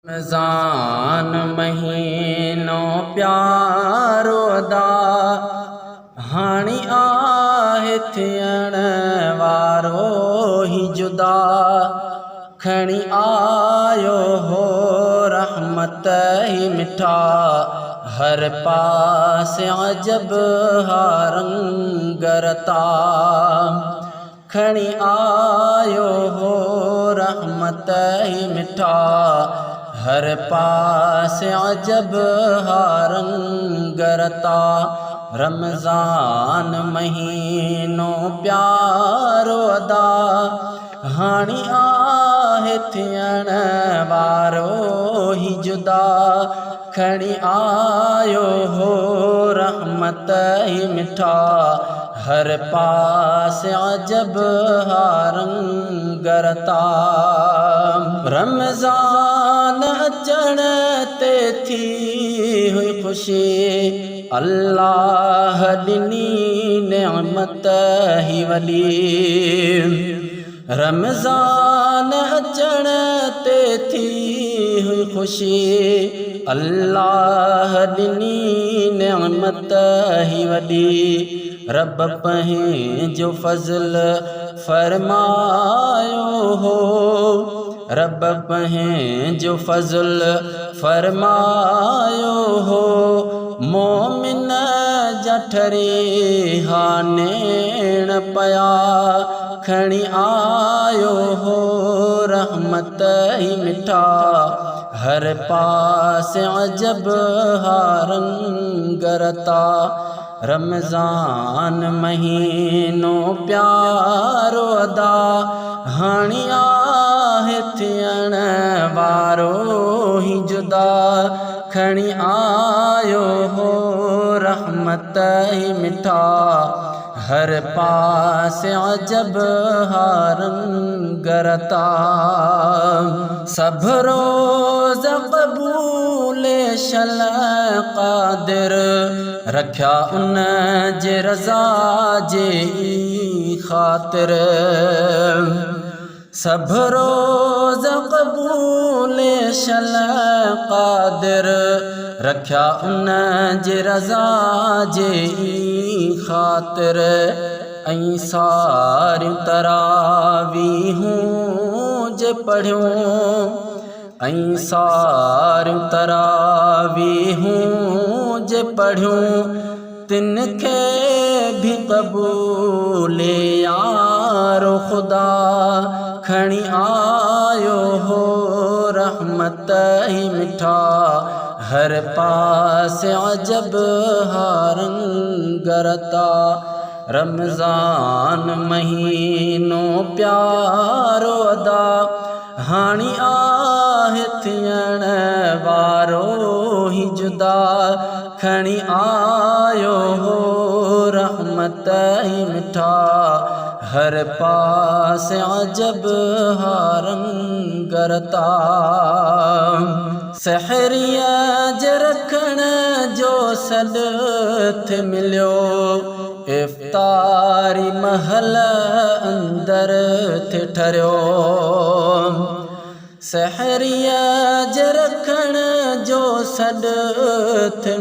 रमज़ान महीनो प्यारो दा हाणी आहे थियण वारो ही जुदा खणी आयो हो रहमत ही मिठा हर पासे अजब हा रंग रता खणी आयो हो रहमत ही मिठा हर पासे अजब हा रंग रता रमज़ान महीनो प्यारो अदा हाणी आहे थियण वारो ही जुदा खणी आयो हो रहमत ही मिठा हर पासे अजब हा रंग रता रमज़ान अचण ते थी हुई खुशी अल्लाह ॾिनी नेमत ही वॾी रमज़ान अचण ते थी हुई खुशी अल्लाह ॾिनी नेमत ही वॾी रब पंहिंजो फज़ल फरमायो हो रब पंहिंजो फज़ल फरमायो हो मोमिन जठरे हानेण पया खणी आयो हो रहमत ही मिठा हर पासे अजब हा रंग रता रमज़ान महीनो प्यारो अदा हाणी आहे थियण वारो ही जुदा खणी आयो हो रहमत ही मिठा हर पासे अजब हा रंग रता सब रोज़ क़बूल शल क़ादिर रखिया उन जे रज़ा जे ख़ातिर सब रोज़ क़बूल शल क़ादिर रखिया उन जे रज़ा जे ख़ातिर ऐं सारियूं तरावीहूं जे पढ़ियूं ऐं सारियूं तरावीहूं जे पढ़ियूं तिन खे भी क़बूल यारो ख़ुदा खणी आयो हो रहमत ही मिठा हर पासे अजब हा रंग रता रमज़ान महीनो प्यारो अदा हाणी आहे थियण वारो ही जुदा खणी आयो हो रहमत ही मिठा हर पासे अजब हा रंग रता सहरिया जे रखण जो सॾ मिलियो इफ्तारी महल अंदर थे ठरियो सहरिया जे रखण जो सॾ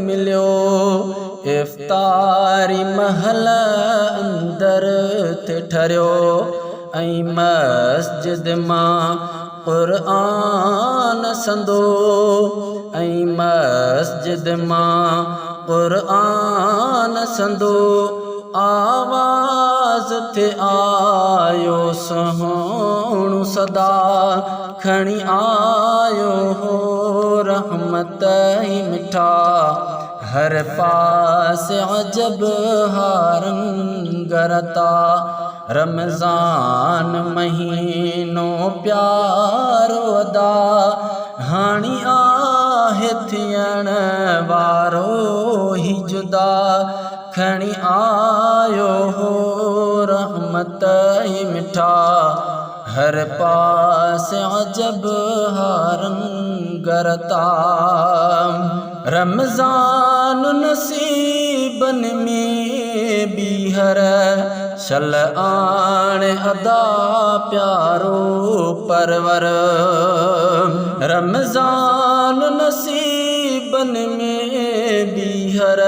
मिलियो इफ्तारी महल अंदर थे ठरियो ऐं मस्जिद मां क़ुर्आन संदो ऐं मस्जिद मां क़ुर्आन संदो आवाज़ थे आयो सुहिणो सदा खणी आयो हो रहमत ही मिठा हर पासे अजब हा रंग रता रमज़ान महीनो प्यारो अदा हाणी आहे थियण वारो ही जुदा खणी आयो हो रहमत ही मिठा हर पासे अजब हा रंग रता रमज़ान नसीबन में बीहर शल आण अदा प्यारो परवर। रमज़ान नसीबन में बीहर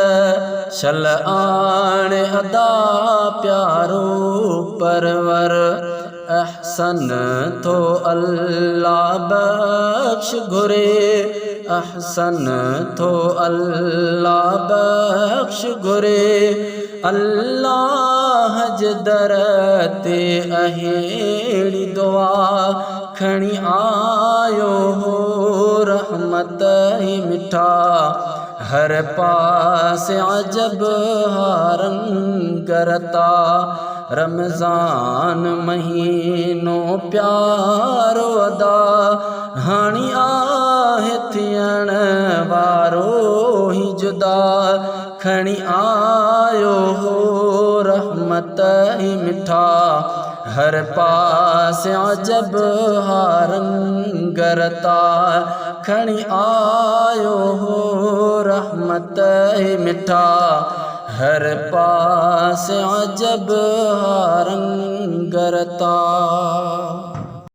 शल आण अदा प्यारो परवर। अहसन तो अल्लाह बख्श घुरे, अहसन तो अल्लाह बख्श घुरे। अल्लाह जे दर ते अहिड़ी दुआ खणी आयो हो रहमत ही मिठा। हर पास अजब रंग रता, रमज़ान महीनो प्यारो अदा। हाणी आहे थियण वारो ही जुदा, खणी आयो हो रहमत ही मिठा। हर पास अजब रंग रता, खणी आयो हो रहमत ही मिठा। हर पास अजब रंग रता।